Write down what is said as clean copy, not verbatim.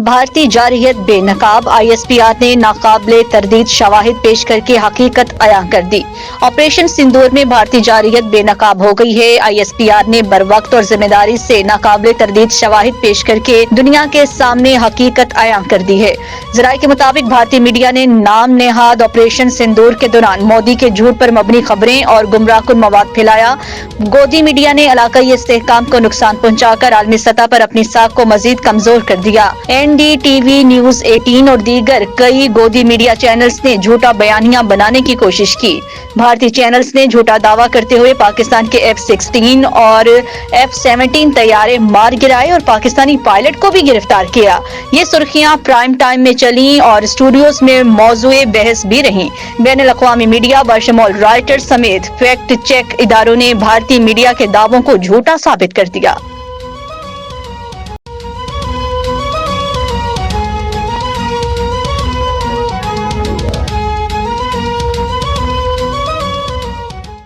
بھارتی جارحیت بے نقاب، ISPR نے ناقابل تردید شواہد پیش کر کے حقیقت عیاں کر دی۔ آپریشن سندور میں بھارتی جارحیت بے نقاب ہو گئی ہے۔ ISPR نے بروقت اور ذمہ داری سے ناقابل تردید شواہد پیش کر کے دنیا کے سامنے حقیقت عیاں کر دی ہے۔ ذرائع کے مطابق بھارتی میڈیا نے نام نہاد آپریشن سندور کے دوران مودی کے جھوٹ پر مبنی خبریں اور گمراہ کن مواد پھیلایا۔ گودی میڈیا نے علاقائی استحکام کو نقصان پہنچا کر عالمی سطح پر اپنی ساکھ کو مزید کمزور کر دیا۔ NDTV نیوز 18 اور دیگر کئی گودی میڈیا چینلز نے جھوٹا بیانیہ بنانے کی کوشش کی۔ بھارتی چینلز نے جھوٹا دعویٰ کرتے ہوئے پاکستان کے F-16 اور F-17 طیارے مار گرائے اور پاکستانی پائلٹ کو بھی گرفتار کیا۔ یہ سرخیاں پرائم ٹائم میں چلیں اور اسٹوڈیوز میں موضوع بحث بھی رہیں۔ بین الاقوامی میڈیا بشمول رائٹرز سمیت فیکٹ چیک اداروں نے بھارتی میڈیا کے دعووں کو جھوٹا ثابت کر دیا۔